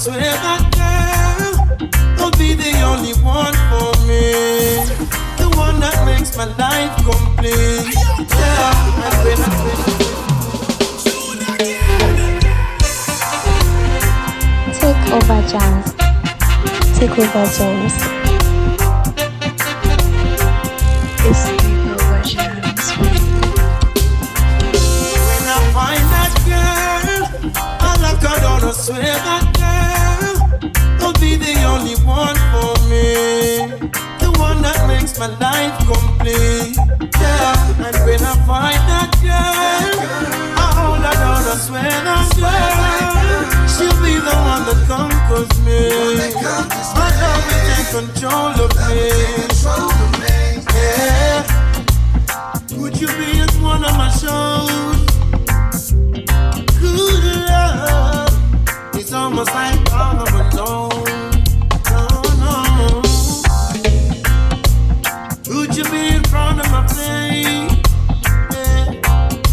swear that girl will be the only one for me, the one that makes my life complete. Yeah, I've been Take over, JAMS. Take over, JAMS. It's Take Over, JAMS. When I find that girl, I lock her down, I swear that girl will be the only one for me, the one that makes my life complete. Yeah, and when I find that girl, I hold her down, I swear that girl, she'll be the one that conquers me. My love will take control of me. Yeah, would you be at one of my shows? Good love, it's almost like all of alone. No. Would you be in front of my face? Yeah.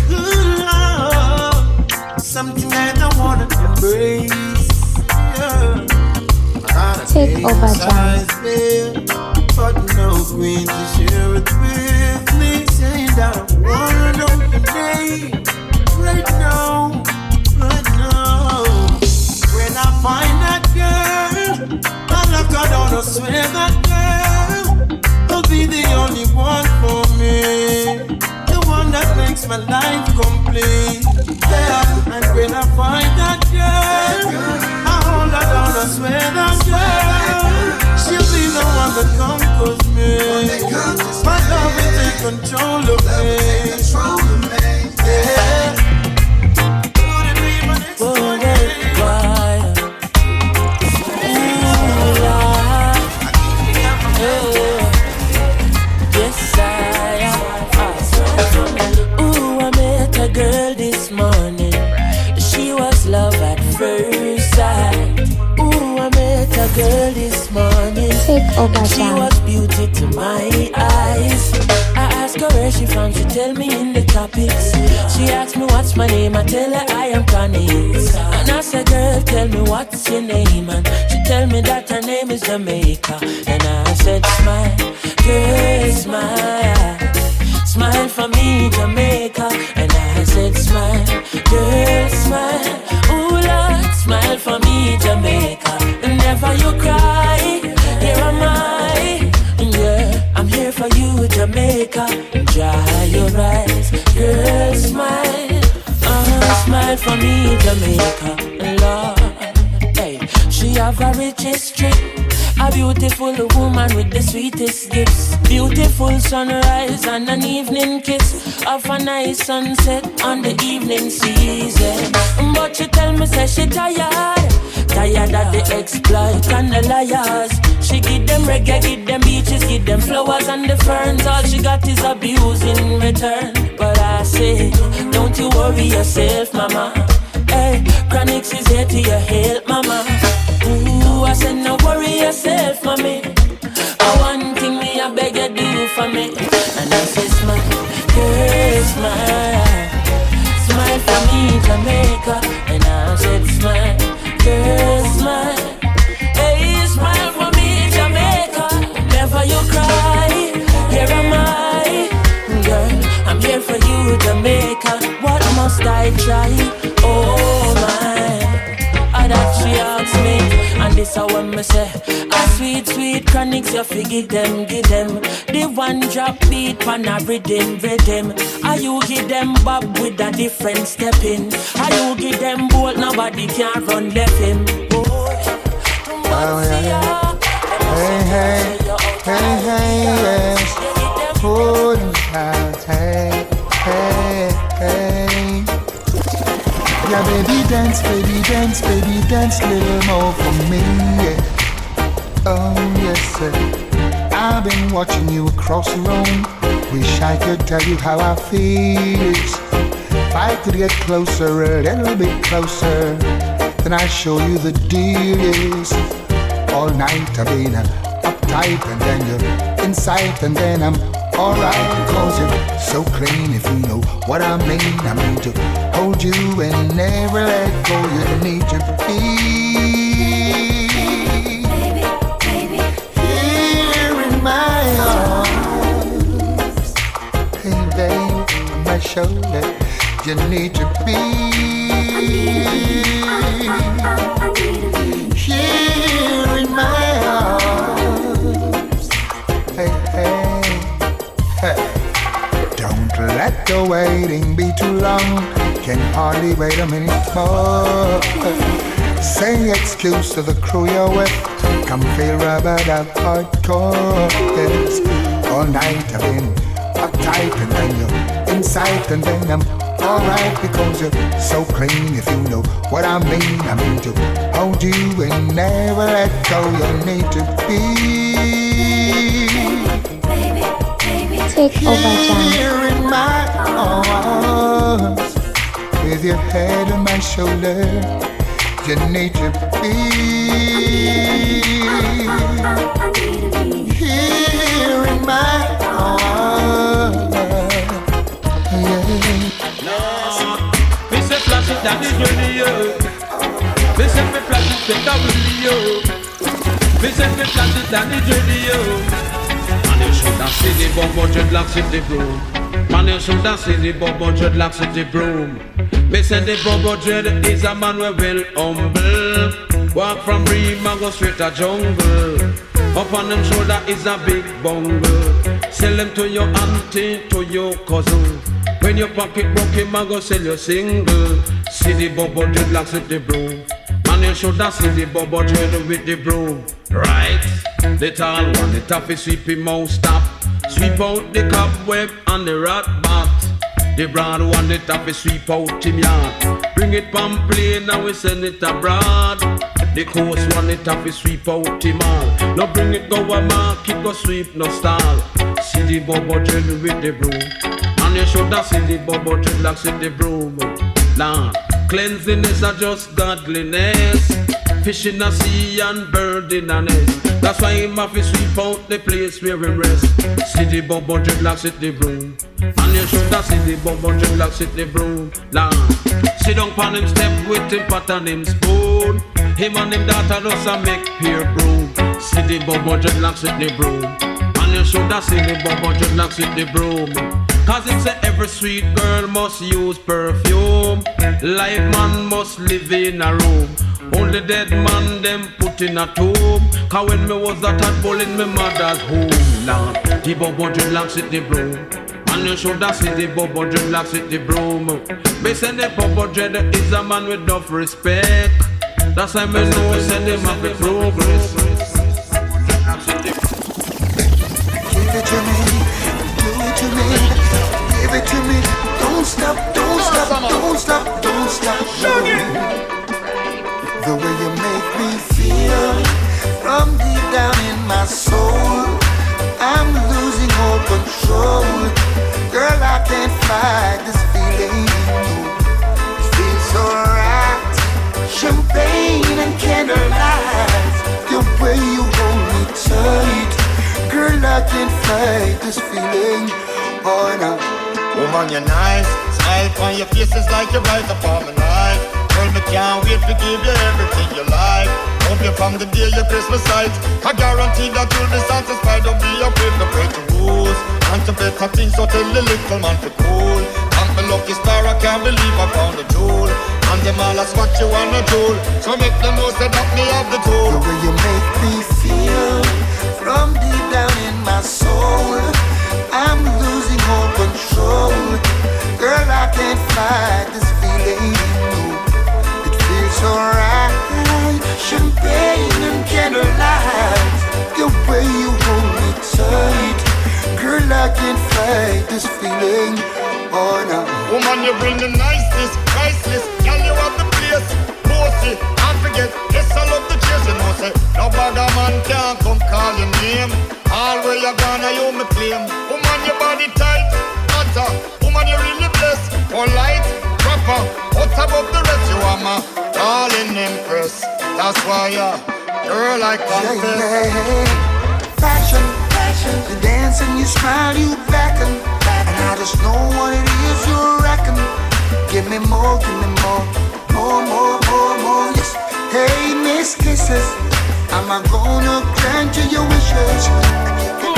Good love, something that I wanna embrace. Yeah. Take over, JAMS. But no queen to share it with me. Saying that I wanna know your name right now. When I find that girl, I lock her down, I swear that girl will be the only one for me, the one that makes my life complete. Yeah, and when I find that girl, I hold her down, I swear that girl, she'll be the one that conquers me. My love will take control of me. Yeah. Girl this morning, she was love at first sight. Ooh, I met a girl this morning. Take over, she JAMS. was beauty to my eyes. I asked her where she from, she tell me in the topics. She asked me what's my name, I tell her I am Chronixx. And I said, girl, tell me what's your name, and she tell me that her name is Jamaica. And I said, smile, girl, smile. Smile for me, Jamaica. And I said, smile, girl, smile. Ooh, Lord, smile for me, Jamaica. Never you cry, here am I. Yeah, I'm here for you, Jamaica. Dry your eyes, girl, smile. Smile for me, Jamaica. Lord, hey, she have a rich history. A beautiful woman with the sweetest gifts. Beautiful sunrise and an evening kiss of a nice sunset on the evening season. But she tell me, say she tired. Tired of the exploit and the liars. She give them reggae, give them beaches, give them flowers and the ferns. All she got is abuse in return. But I say, don't you worry yourself, mama. Hey, Chronixx is here to your help, mama. Ooh, I said, no worry yourself, mommy. One thing me, I beg you do for me. And I said, smile, girl, smile. Smile for me, Jamaica. And I said, smile, girl, smile. Hey, smile for me, Jamaica. Never you cry, here am I. Girl, I'm here for you, Jamaica. What must I try? Oh, my. That she asks me, and this I want me say, a sweet, sweet Chronixx, you fi give them the one drop beat pan a rhythm. Are you give them bob with a different step in? Are you give them bolt, nobody can run left him. Oh, yeah. Hey, yes. Hold tight, hey. Yeah, baby dance, little more for me, yeah. Oh, yes, sir. I've been watching you across the room. Wish I could tell you how I feel. If I could get closer, a little bit closer, then I show you the deal is. All night I've been uptight, and then you're inside, and then I'm alright, cause you're so clean. If you know what I mean to hold you and never let go. You need to feel shoulder. You need to be here in my arms. Hey, hey, hey. Don't let the waiting be too long. Can hardly wait a minute more. Say excuse to the crew you're with. Come feel rubbered up hardcore. Yes. All night I've been uptight and then you're inside and then I'm alright because you're so clean. If you know what I mean to hold you and never let go. You need to be Take over, Jams. here in my arms with your head on my shoulder. You need to be here in my arms. Yeah. Me say flash it down the radio. Me say me flash it take a video. Me say me flash it down the radio. Man, you should have seen the Bobo dreadlocks in the broom. Man, you should have seen the Bobo dreadlocks in the broom. Me say the Bobo dread is a man we well humble. Walk from Rima go straight to jungle. Up on them shoulder is a big bungle. Sell them to your auntie, to your cousin. When your pocket broke him, I go sell your single. See the Bobo dreadlocks with the broom. Man, you should have seen the Bobo dread with the broom. Right? The tall one, the toughy sweep him out, stop. Sweep out the cobweb and the rat bat. The broad one, the toughy sweep out him yard. Bring it from plane and we send it abroad. The coast one, the toughy sweep out him all. Now bring it go a market, go sweep no stall. See the Bobo dread with the broom. And you should have seen the Bobo dreadlocks with the broom. Lord, cleanliness are just godliness. Fish in the sea and bird in a nest. That's why him have to sweep out the place where we rest. See the Bobo dreadlocks with the broom. And you should have seen the Bobo dreadlocks with the broom. Lord, sit down pon him step with him pot and him spoon. Him and him daughter does a make peer broom. See the Bobo dreadlocks with the broom. And you should have seen the Bobo dreadlocks with the broom. Cause it say every sweet girl must use perfume. Live man must live in a room. Only dead man them put in a tomb. Cause when me was a tadpole in my mother's home, Lord, the Bobo dreadlocks with the broom. And you should have seen the Bobo dreadlocks with the broom. Me say the Bobo dread is a man with enough respect. That's why me know say them have the progress. Give it to me, do it to me, give it to me. Don't stop, don't stop, don't stop, don't stop. Shaggy. The way you make me feel from deep down in my soul, I'm losing all control. Girl, I can't fight this feeling. It feels so right. Champagne and candlelight, the way you hold me tight. Girl, I can't fight this feeling. Oh no. Woman, you're nice. Smile on your face is like you're right upon my life. Girl, me can't wait to give you everything you like. Hope you from the day your Christmas sight. I guarantee that you'll be satisfied. Don't be afraid to break the rules. And to better things, so tell the little man to cool. Thank my lucky star, I can't believe I found a jewel. And them all ask what you wanna do. So make them know that me have the tool. The way you make me feel from deep down in my soul, I'm losing all control. Girl, I can't fight this feeling. It feels so right. Champagne and candlelight, the way you hold me tight. Girl, I can't fight this feeling. Oh no. Woman, you bring the niceness, priceless. Girl, you have the place. Bossy, I forget. Yes, I love the chase. You know, say no bagger man can't come call your name. All where you gonna, you me claim. Woman, your body tight, matter. Woman, you really blessed. Polite, proper, out above the rest. You are my darling empress. That's why, girl, I confess. Yeah. Fashion, fashion. The dance and you smile, you beckon. And I just know what it is you reckon. Give me more, more, yes. Hey, Miss Kisses, am I gonna grant you your wishes? And you can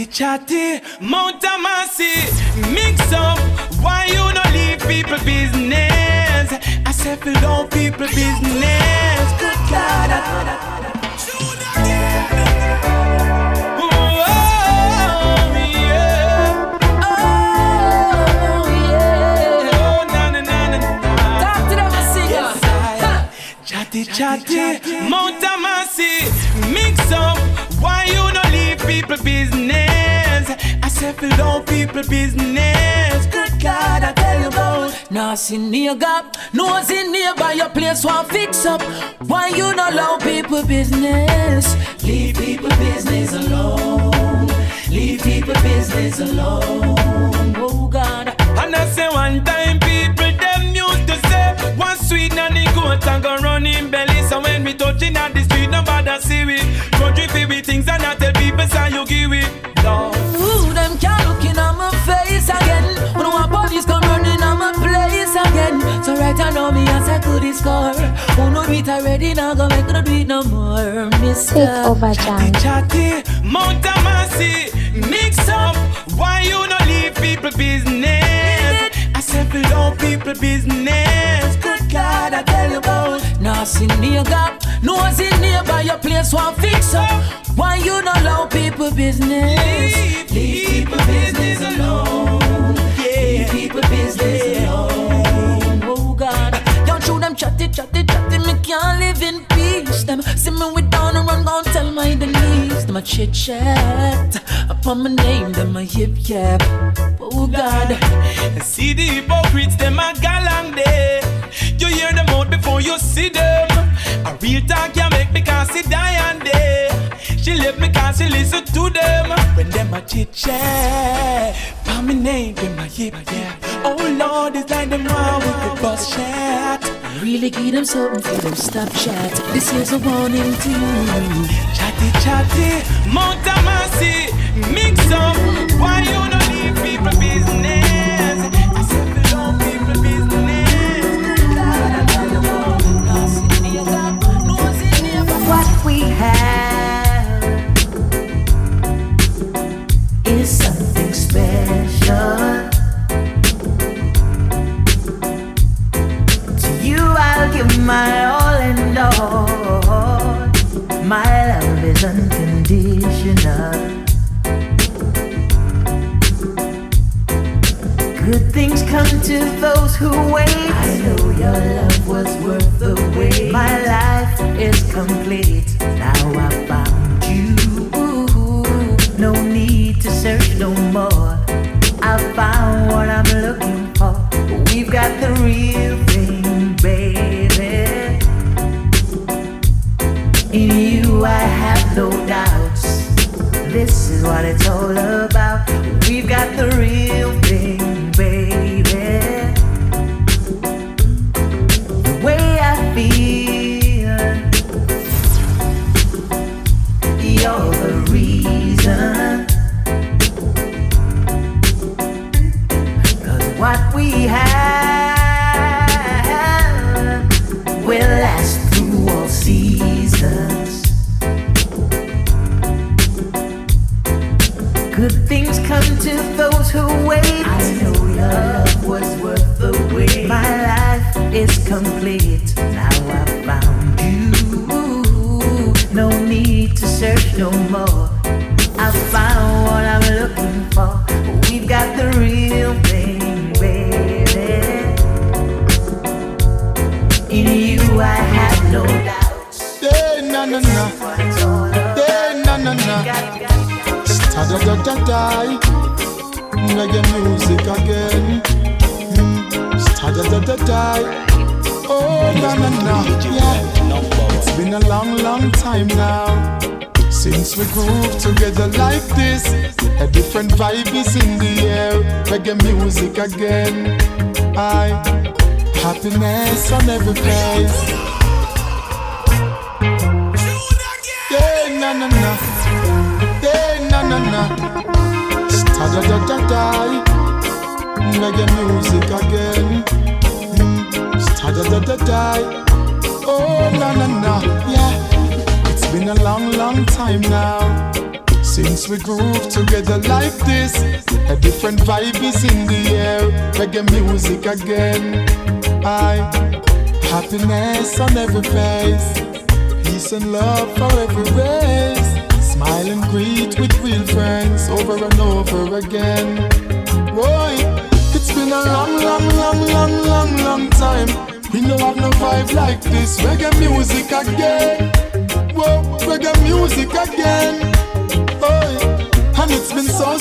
Chatty, Mount Amasi, mix up. Why you no leave people business? I said fill down people business. Good God. Chatty, Mount Amasi, mix up. Why you no leave people business? I said fill down people business. Good God, I tell you about. Now see nigga, no see nearby your place one fix up. Why you no allow people business? Leave people business alone. Leave people business alone. Oh God. And I say one time people them used to say one sweet nanny goat and go run in belly. So when we touching at the street, nobody see we. Country feel with things and I tell people say you give it. Ooh, them can't look in on my face again. When one police come running on my place again. So right I know me as I could score. Who know it already now go make no do it no more. TAKEOVER JAMS. Chatty, Mount Amasi, mix up. Why you no leave people business? I said fill down people business. Good God, I tell you about. Now see nigga, no see nearby your place one fix up. Why you not allow people business? Leave people business alone. Leave people business alone. Oh God, don't show them chatty, me can't live in peace. Them see me with down and run, gon' tell my Denise. Them a chit chat upon my name, them a yip yap. Oh God, see the hypocrites, them a galang day. You hear them out before you see them. A real talk can make me can't sit down day. She left me cause she listen to them. When them a chit chat, by my name, them a yip yeah. Oh Lord, it's like them one with the bus chat. Really give them something for them stop chat. This is a warning to you. Chatty, Mount Amasi, mix up. Why you no leave people business? I said fill down people business. What we have is something special. To you I'll give my all and all. My love is unconditional. Good things come to those who wait. I know your love was worth the wait. My life is complete. Now I found you. No need to search no more. I found what I'm looking for. We've got the real thing, baby. In you I have no doubts. This is what it's all about. We've got the real thing, baby. The way I feel, you're the reason. 'Cause what we have will last through all seasons. Good things come to those who wait. I know your love was worth the wait. My life is complete. Now I found you. No need to search no more. I found what I'm looking for. We've got the real thing, baby. In you I have no doubts. Yeah, na na na. Yeah, na na na. Sta-da-da-da-die. Reggae music again. Sta-da-da-da-die. Oh, na na na. Yeah. It's been a long, long time now since we groove together like this. A different vibe is in the air. Reggae music again. Happiness on every face. Yeah, na na na. Yeah, na na na. Sta-da-da-da-die. Reggae music again. Sta-da-da-da-die. Oh, na na na. Yeah. It's been a long, long time now Since we groove together like this, a different vibe is in the air. Reggae music again. Happiness on every face, peace and love for every race. Smile and greet with real friends over and over again. Boy, it's been a long time. We don't have no vibe like this. Reggae music again. Whoa, reggae music again. And it's been so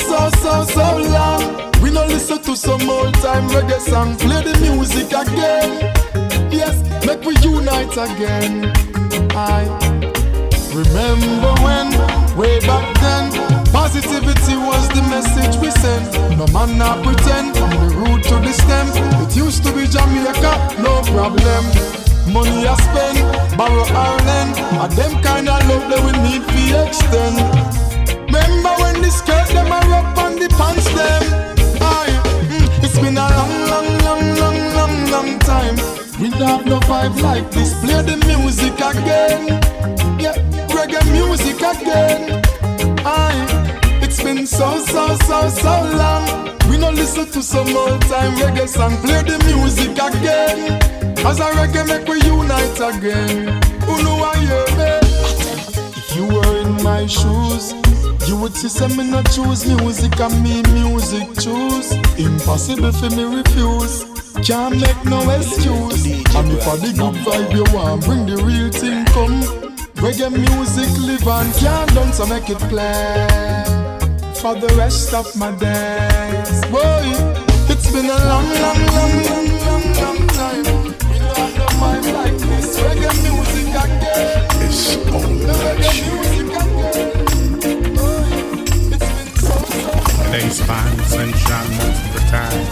long. We don't listen to some old time reggae song. Play the music again. Yes, make we unite again. I remember when, way back then, positivity was the message we sent. No man not pretend, from the root to the stem. It used to be Jamaica, no problem. Money I spend, borrow or lend. And them kind of love that we need to extend. Remember when the skirt them are up on the pants them. It's been a long time. We don't have no vibe like this. Play the music again. Yeah, reggae music again. It's been so long. We don't listen to some old time reggae song. Play the music again. As a reggae make we unite again. Who know I hear me? If you were in my shoes, you would see some me not choose music and me music choose. Impossible for me refuse. Can't make no excuse. And if I the good vibe you want, bring the real thing come. Reggae music live and can't done, so make it play for the rest of my days. Boy, it's been a long time. We don't have no vibe like this. Reggae music again. It's only that you. Today's fine sunshine most of the time,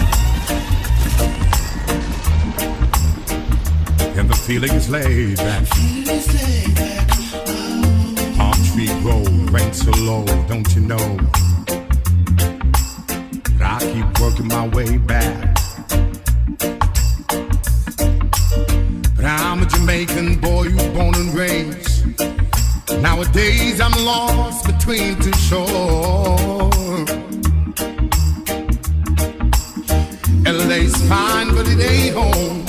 and the feeling is laid back. Palm tree grow, rain so low, don't you know? But I keep working my way back. But I'm a Jamaican boy who's born and raised. Nowadays I'm lost between two shores. LA's fine, but it ain't home.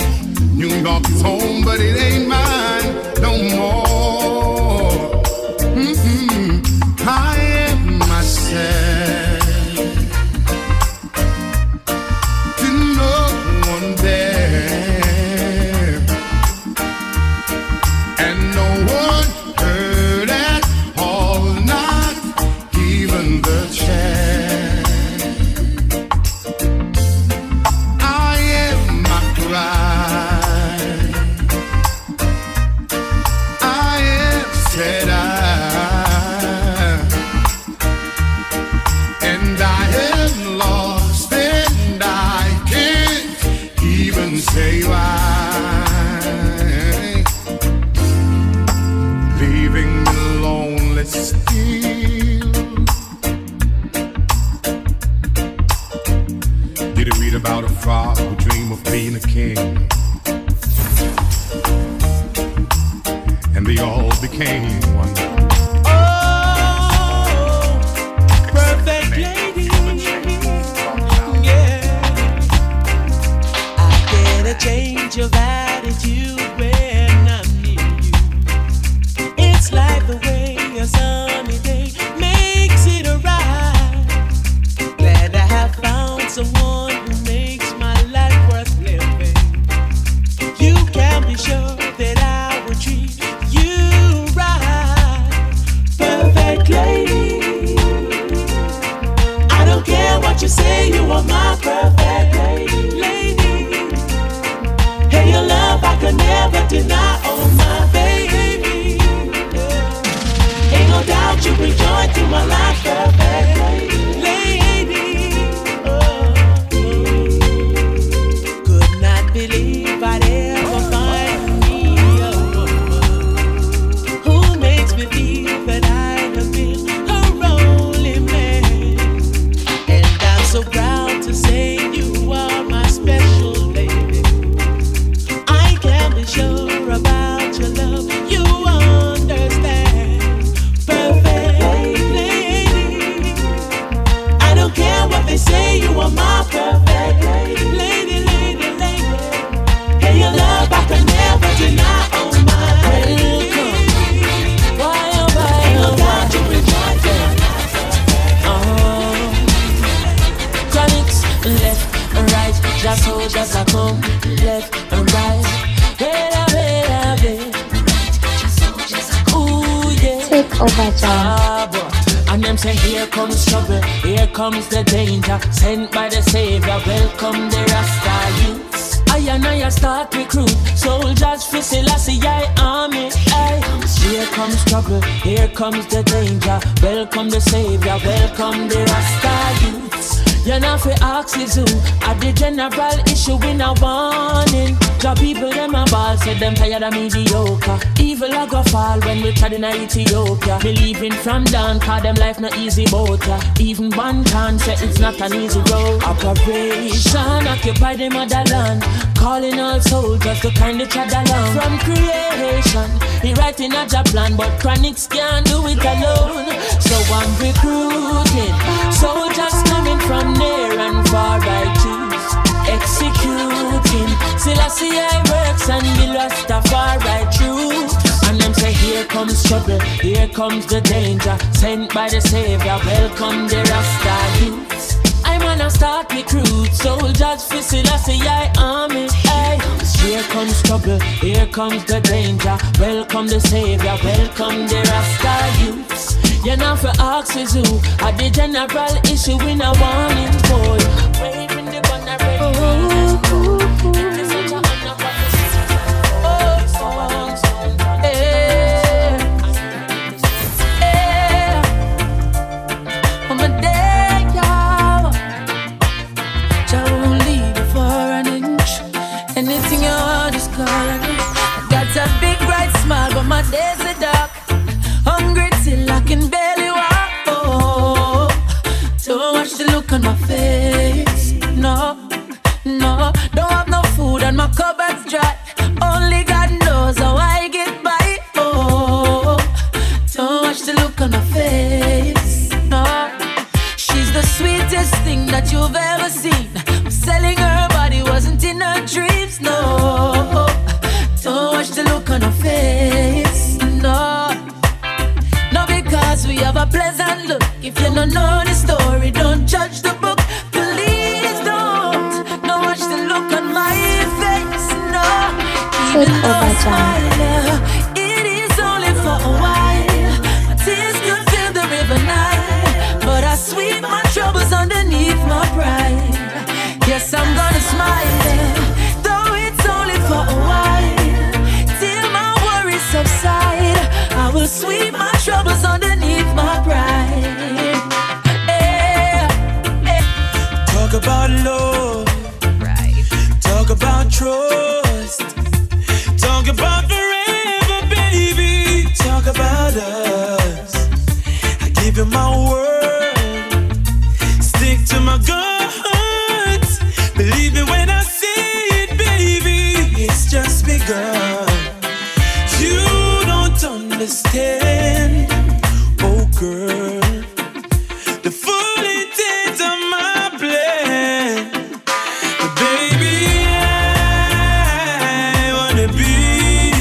New York is home, but it ain't mine no more. I am myself to no one there, and no one heard at all, not even the chair. Say why, leaving me lonely still. Did you read about a frog who dreamed of being a king? And they all became one. Perfect lady. Yeah. Change of attitude when I'm near you. It's like the way a sunny day makes it alright. Glad I have found someone who makes my life worth living. You can be sure that I will treat you right. Perfect lady. I don't care what you say, you are my perfect lady. Your love I could never deny, oh my baby. Yeah. Ain't no doubt you bring joy to my life, perfect lady. Could not believe I'd ever find me a woman who makes me feel that I have been her only man. And I'm so proud to say you are my special lady. Sure about your love, you understand. Perfect lady. Take over, Jams. And them say here comes trouble, here comes the danger. Sent by the Savior, welcome the Rasta youths. I and I start recruit soldiers for Selassie army. Aye. Here comes trouble, here comes the danger. Welcome the Savior, welcome the Rasta youths. You're not for axes who at the general issue in a warning. The people them a ball said them tired of mediocre. Evil a go fall when we tried in Ethiopia. Believing from down cause them life not easy boat ya. Even one can say it's not an easy road. Operation occupy the motherland. Calling all soldiers to kindly tread along. From creation, he writing a job plan, but Chronixx can't do it alone. So I'm recruiting soldiers coming from near and far by choose. Executing Selassie works and the Rastafari truth. And them say here comes trouble, here comes the danger. Sent by the Savior, welcome the Rasta youths. I'm gonna start recruit soldiers for Selassie army. Aye. Here comes trouble, here comes the danger. Welcome the Savior, welcome the Rasta youths. You're not for axes who at the general issue in a warning boy. Waving the banner red. It is such a honor for the songs. On my day, y'all. Jah won't leave you for an inch. Anything you want, just call on me. I got a big bright smile, but my days are dark. Hungry till I can barely walk. Oh, don't watch the look on my face. No, no, don't have no food and my cupboard's dry. Only God knows how I get by. Oh, don't watch the look on my face. No, she's the sweetest thing that you've ever seen. Selling her body wasn't in her dreams. No, don't watch the look on her face. No. Because we have a pleasant look. If you don't know the story, don't judge the book. Please don't. Don't watch the look on my face. No. Even though I smile, it is only for a while. My tears could fill the river Nile, but I sweep my troubles underneath my pride. Yes, I'm gonna smile, though it's only for a while. Till my worries subside, I will sweep my troubles underneath my pride. Talk about love, right? Talk about trust. Talk about forever, baby. Talk about us. I give you my word. Stick to my guns. Believe me when I say it, baby. It's just begun. You don't understand, oh girl, the full intent of my plan. But baby, I wanna be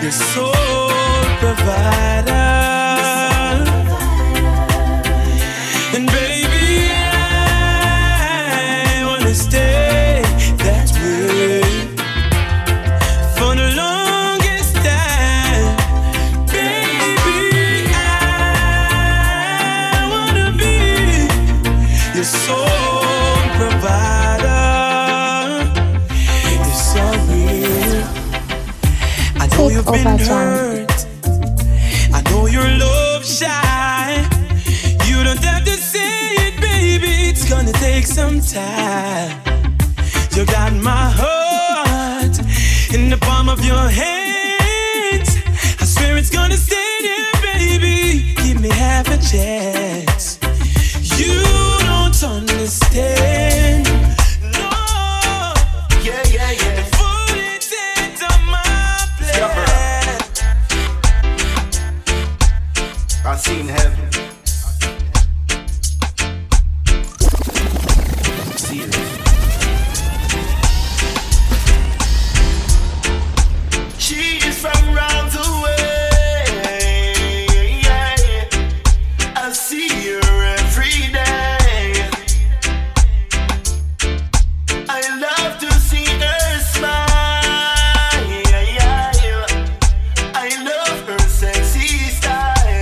your sole provider. And baby, I wanna stay that way for the longest time. Baby, I wanna be your sole provider. It's so real. I know you've been hurt. I know your love shy. You don't have to say it, baby. It's gonna take some time. You got my heart in the palm of your hands. I swear it's gonna stay there, baby. Give me half a chance. You don't understand. No. Yeah, yeah, yeah. The full intent of my plan. I seen heaven. See it. She is from round the way. I see her every day. I love to see her smile. I love her sexy style.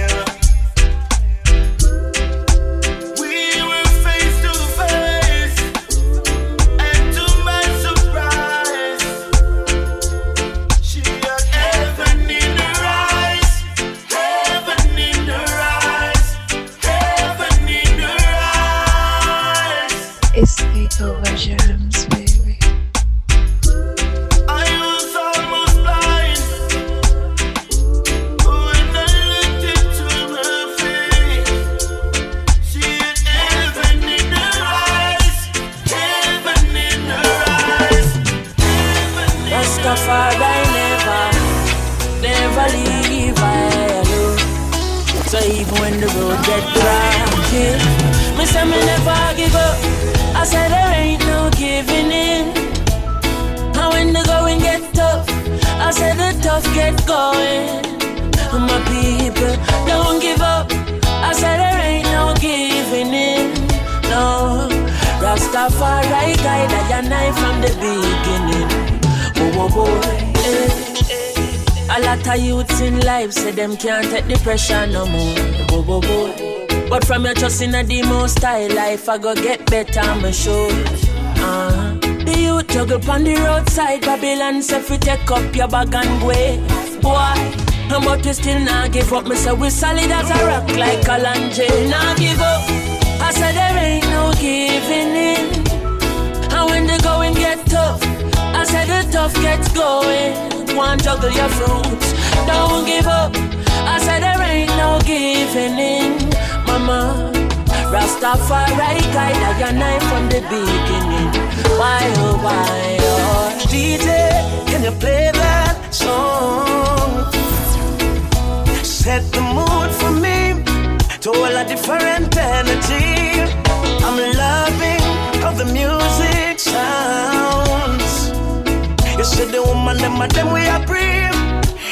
even when the road get rocky. Me say me never give up. I said there ain't no giving in. And when the going get tough, I said the tough get going. My people, don't give up. I said there ain't no giving in. No, Rastafari guide I and I from the beginning. Oh, oh, oh. A lot of youths in life say them can't take the pressure no more. Oh, oh, oh. But from your trust in a demo style life, I go get better, I'm sure. The youth juggle on the roadside, Babylon say fi take up your bag and go. Boy, but we still not give up. Me say we solid as a rock like Kalanje. Not give up. I said there ain't no giving in. And when the going get tough, I said the tough gets going. One juggle your fruits, don't give up. I said there ain't no giving in. Mama, Rastafari guide I and I from the beginning. Why oh why oh. DJ, can you play that song? Set the mood for me to all a different energy. I'm loving how the music sounds. You see the woman, them we are brave.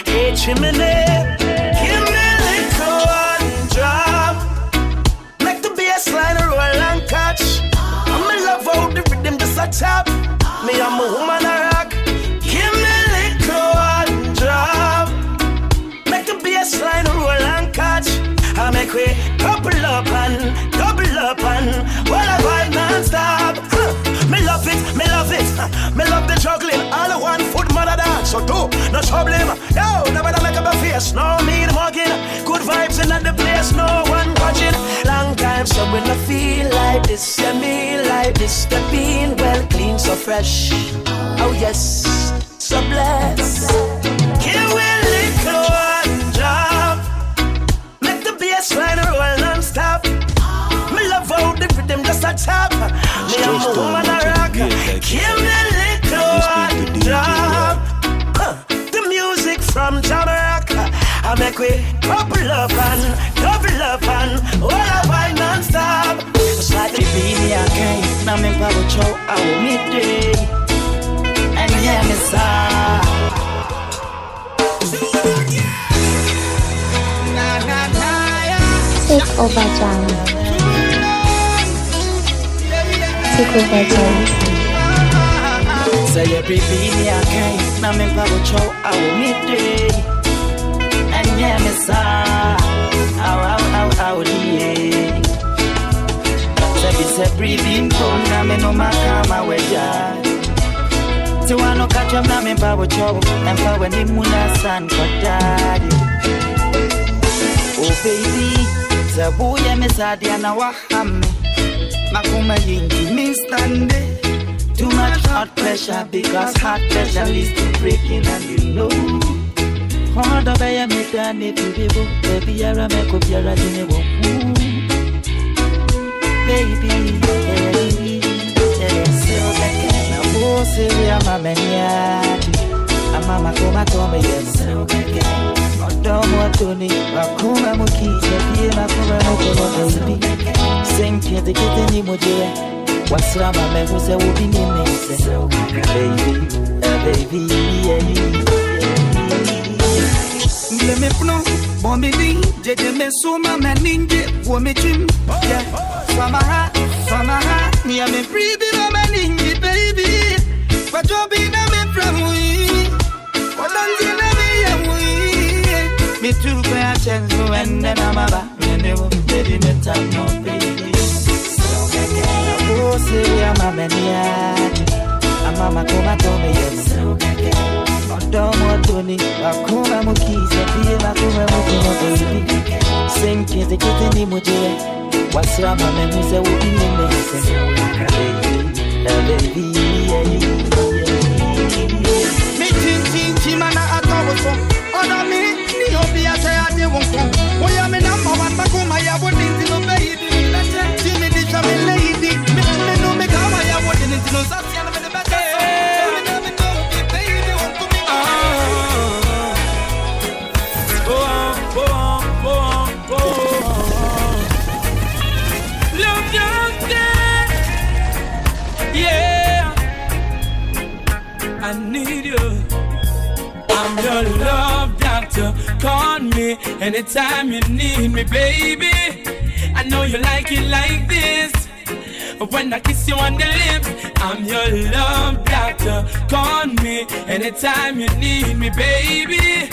Hey, chimney, give me a little one drop. Make the bass line roll and catch. I'm in love how the rhythm just a tap. Me, I'm a woman a rock. Give me a little one drop. Make the bass line roll and catch. I make we couple up and double up and while I vibe non-stop. Me love it, me love it. Me love the juggling. All the one foot mother dance. So do, no trouble. Yo, never make up a face. No mean mugging. Good vibes in the place. No one watching. Long time so when I feel like this, yeah, me like this. The bean well clean, so fresh. Oh yes, so blessed. Give me a little one drop. Make the bass line roll non-stop. Me love how the rhythm just a tap. Me I'm a woman a rock. Give me a little one drop. The music from Jamaica. I make we couple up and double up and all I buy non-stop. It's like the baby I can't. Now me power chow our midday. And yeah me sa. Take over Jams. Take over Jams. Say every baby I can't. Now me power chow our midday. And yeah me sa. Ow yeah. Say breathing come now me no makama weja. So I no catch up now me power chow. And for when the moon a sun for daddy. Oh baby. Zabuya mesadia na wahame Makuma yingi me stande. Too much hot pressure because hot pressure leads to breaking and you know. Honda baya me dane pibibo. Baby yara me kopiara dinebo. Baby, so na bose ya mameniati. Amama koma tome yeso. Domo tuni, makuma mukija, pia makuma mukono baby. Senke de kete ni mojere, wasrama mehuse ubi ni nese. Baby, Mle me pno, bombi di, jeje me suma me ninje, wo me chim. Yeah, Samaha, me a me breathe in me ninje, baby. But you be na me from we, what done in me. Me too pay attention when then I'm about me never baby me time no baby. Oh say I'm a maniac. I'm a mama to me yes. Odomo toni akuma mukiza pia makuma mukono baby. Sing kete ni mujere. Wasrama menuse ubi nese. Baby. Me tin mana atawo so. Oda me be a say I won't come. Oh, yeah, me number one, but come I wouldn't know, baby. See me, this a lady. Me know me come, I wouldn't know. That's the end of the matter. Baby, won't come in. Go on. I'm your love doctor. Call me anytime you need me, baby. I know you like it like this. When I kiss you on the lips, I'm your love doctor. Call me anytime you need me, baby.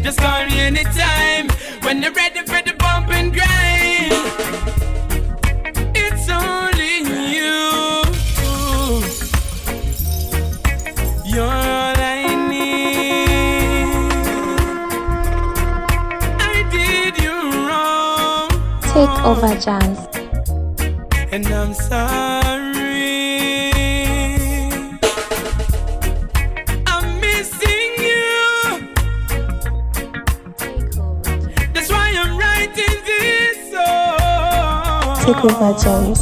Just call me anytime when you're ready for the bump and grind. It's only you. You're all I need. I did you wrong. Take over, JAMS. And I'm sorry. I'm missing you. That's why I'm writing this song. Take over, JAMS.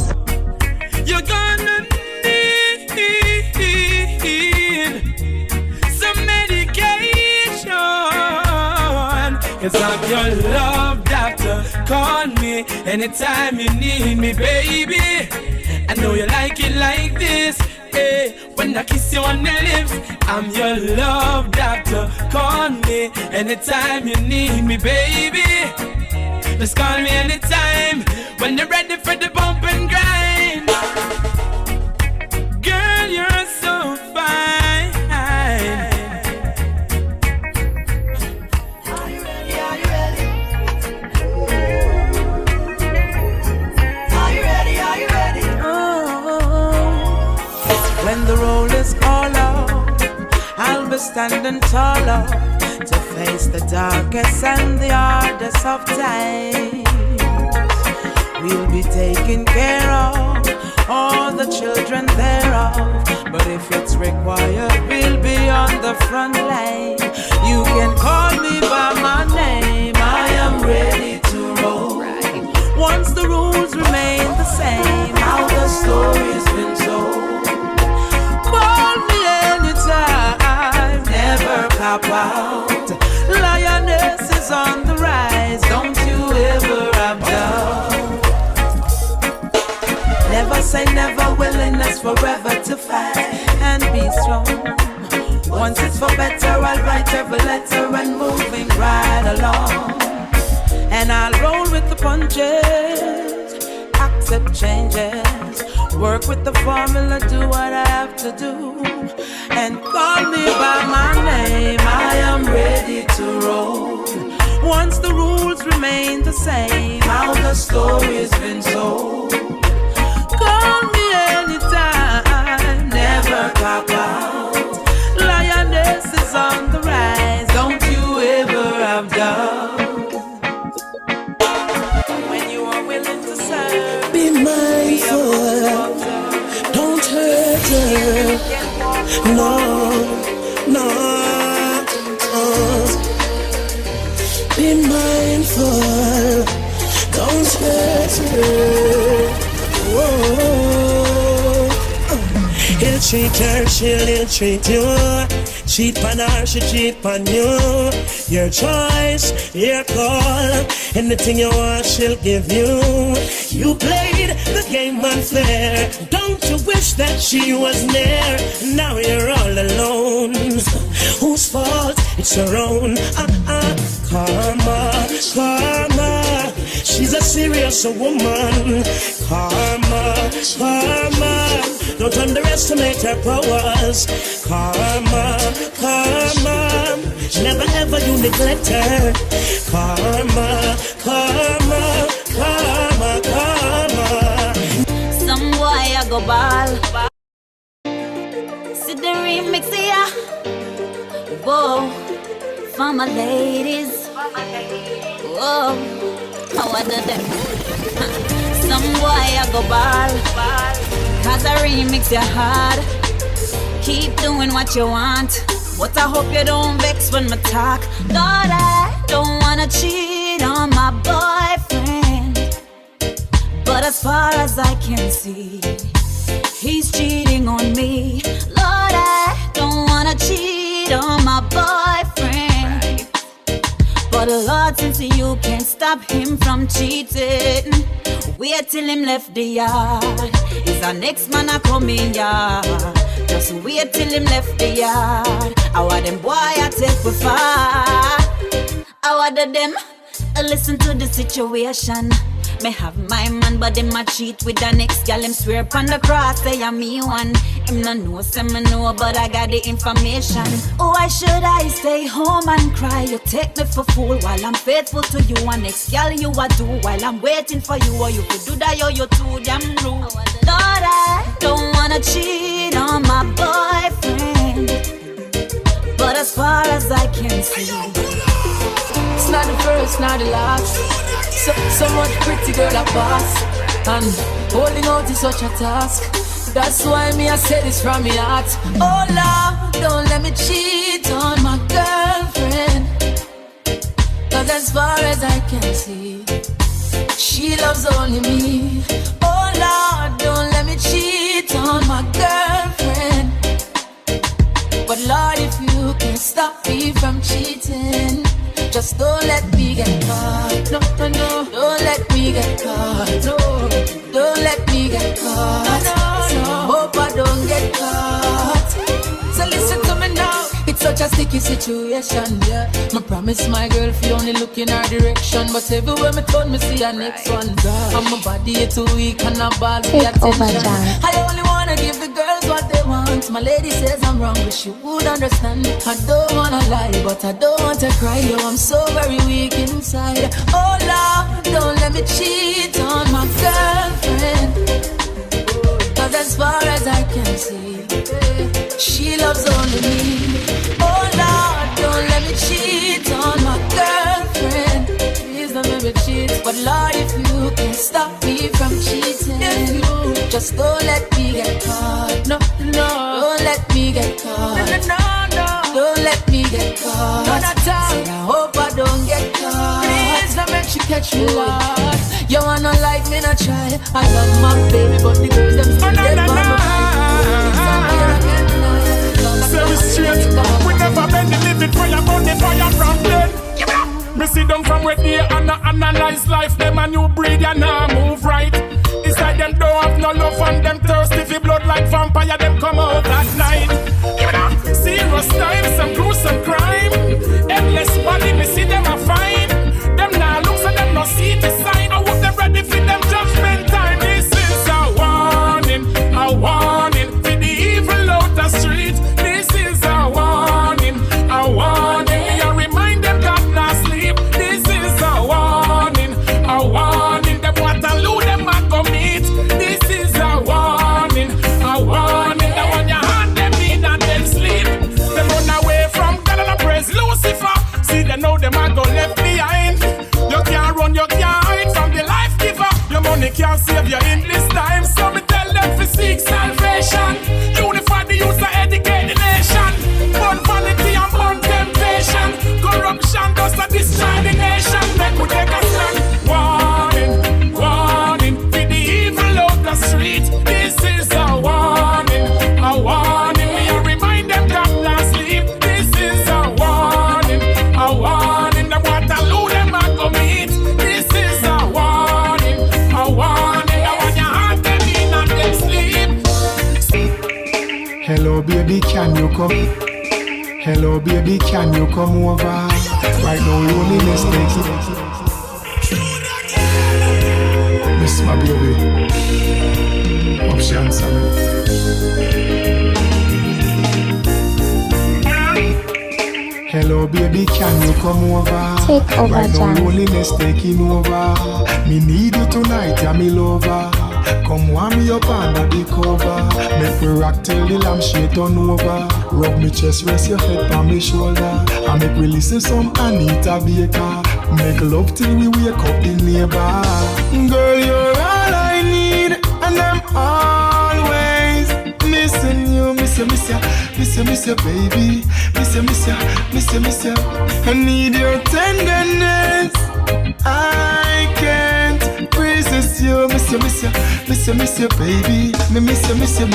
You're gonna need some medication. 'Cause I'm your love doctor. Call me anytime you need me, baby. I know you like it like this. Hey, when I kiss you on the lips, I'm your love doctor. Call me anytime you need me, baby. Just call me anytime when you're ready for the bump and grind. Girl, you're so fine. When the roll is all out, I'll be standing taller to face the darkest and the hardest of times. We'll be taking care of all the children thereof. But if it's required, we'll be on the front line. You can call me by my name. I am ready to roll. Once the rules remain the same, how the story's been told. Call me anytime, never cop out. Lioness is on the rise, don't you ever have doubt. Never say never, willingness forever to fight and be strong. Once it's for better, I'll write every letter and moving right along. And I'll roll with the punches, accept changes, work with the formula, do what I have to do. And call me by my name, I am ready to roll. Once the rules remain the same, how the story's been told. Call me anytime, never cop out. Lioness is on the rise, don't you ever have doubt. When you are willing to serve, be mindful, don't hurt her. No, no, be mindful, don't hurt her. Whoa. He'll treat her, she'll treat you. Cheat on her, she cheat on you. Your choice, your call. Anything you want, she'll give you. You played the game unfair. Don't you wish that she was near? Now you're all alone. Whose fault? It's your own. Karma, karma. She's a serious woman. Karma, karma. Don't underestimate her powers. Karma, karma. Never ever you neglect her. Karma, karma, karma, karma. Some boy I go ball. See the remix here. Whoa, for my ladies. Whoa, how I did that. Some boy I go ball. Cause I remix your heart. Keep doing what you want. But I hope you don't vex when I talk. Lord, I don't wanna cheat on my boyfriend. But as far as I can see, he's cheating on me. Lord, I don't wanna cheat on my boyfriend. But Lord, since you can't stop him from cheating, wait till him left the yard. Is our next man a coming yard? Just wait till him left the yard. I want them boy I take with far. I want them listen to the situation. Me have my man, but him a cheat with the next gal. Him swear upon the cross, say I'm me one. Him no know, say me know, but I got the information. Oh, why should I stay home and cry? You take me for fool while I'm faithful to you. And next gal you a do while I'm waiting for you. Or you could do that, you're too damn rude. Lord, I don't wanna cheat on my boyfriend, but as far as I can see, it's not the first, not the last. So much pretty girl a pass, and holding out is such a task. That's why me I say this from me heart. Oh Lord, don't let me cheat on my girlfriend, 'cause as far as I can see, she loves only me. Oh Lord, don't let me cheat on my girlfriend, but Lord, if you can stop me from cheating, just don't let me get caught. No, no, no. Don't let me get caught. No, don't let me get caught. No, no. Hope I don't get caught. So listen to me now. It's such a sticky situation, yeah. I promise my girl if you only look in her direction, but everywhere me turn, me see her next one. And my body too weak and I ball for attention. I only wanna give the girls what they want. My lady says I'm wrong, but she would understand. I don't wanna lie, but I don't want to cry. Yo, I'm so very weak inside. Oh Lord, don't let me cheat on my girlfriend, 'cause as far as I can see, she loves only me. Oh Lord, don't let me cheat on my girlfriend. Please don't let me cheat. But Lord, if you can stop me from cheating, just don't let me get caught. No, no, don't let me get caught. No, no, no, don't let me get caught. No, not say I hope I don't get caught. Please don't make you catch me, Lord. You wanna like me, not try. I love my baby, but the girls them still dead by my Very straight, we never bend the limit for your burn the fire from dead. Me see them from where they analyze life, them a new breed and now move right. It's like them don't have no love and them thirsty for blood like vampire, them come out at night. Serious times, some gruesome crime. Endless body, me see them a fine. Them now look so them no see the sign. I hope them ready for them judgment time. This is a warning for the evil out the street. This is a warning. Me a remind them God not sleep. This is a warning. Them Waterloo them a go meet. This is a warning. The one you hand them in and them sleep. Them run away from God and I praise Lucifer. See them now them a go left behind. You can't run, you can't hide from the life giver. Your money can't save you in this time. So me tell them to seek salvation. Unify the youth and educate the nation. Burn vanity and burn temptation. Corruption does not destroy the nation. Make we take a stand. Warning for the evil out the street. This is a warning. Me a remind them God not sleep. This is a warning. The Waterloo them a go meet. This is a warning. The one you hand them in and them sleep. Hello baby, can you come? Hello baby, can you come over? Right now loneliness takes it. Miss my baby, hope she answer me. Hello baby, can you come over? Take over, right now Jams. loneliness taking over. Me need you tonight, yeah me lover. Come warm me up under the cover. Make me rock till the lampshade turn over. Rub me chest, rest your head on me shoulder. And make we listen some Anita Baker. Make love till we wake up the neighbor. Girl, you're all I need, and I'm always missing you. Miss you, baby. Miss you. I need your tenderness. I can't resist you. Miss you. miss you, baby. Me miss you.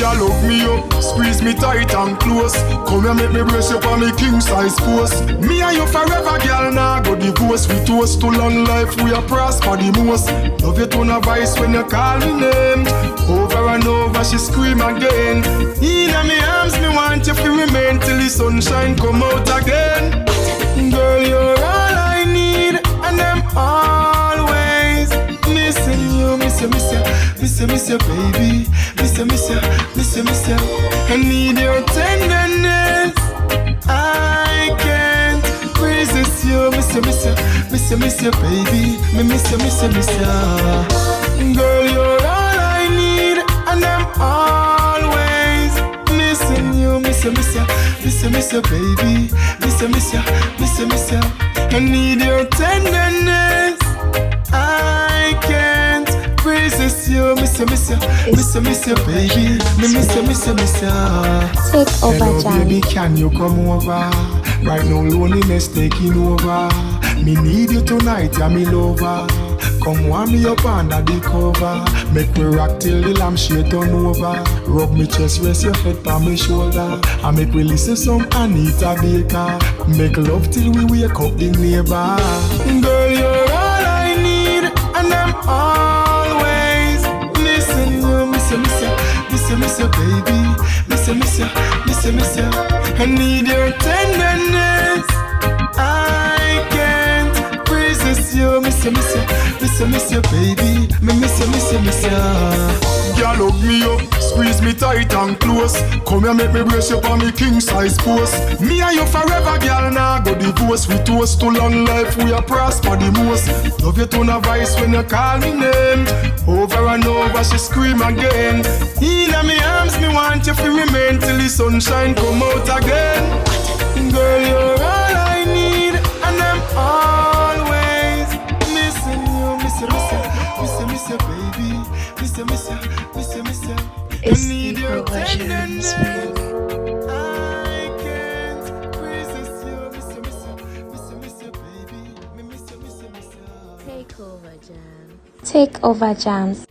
Girl, hug me up, squeeze me tight and close. Come here, make me brace you for me king size post. Me and you forever, girl, nah go divorce. We toast to long life, we are prosper the most. Love you to no voice when you call me name. Over and over, she scream again. In me arms, me want you to remain till the sunshine come out again. Girl, you're all I need, and I'm always missing you, miss you, baby. Miss you. I need your tenderness. I can't resist you, miss you, baby. Me miss you. Girl, you're all I need, and I'm always missing you, miss you, baby. Miss you. I need your tenderness. I can't resist you, miss you, baby. Miss you. Take over, Hello, Jams. baby, can you come over? Right now, loneliness taking over. Me need you tonight, yeah, me lover. Come warm me up under the cover. Make me rock till the lampshade turn over. Rub me chest, rest your head on my shoulder. And make we listen some Anita Baker. Make love till we wake up the neighbor. Girl, you're all I need, and I'm always missing you, miss you, baby. Miss you. I need your tenderness. I can't resist you, miss you, baby. Miss you. Girl, hug me up, squeeze me tight and close. Come here, make me brace you for me king size post. Me and you forever, girl, nah go divorce. We toast to long life, we are prosper the most. Love you to no voice when you call me name. Over and over, she scream again. In me arms, me want you to remain till the sunshine come out again. Girl, you're all I need, and I'm always missing you, miss you, baby. Miss you. It's the Provisions Band. I can't resist you, miss you, baby. Miss you. Take over, Jams.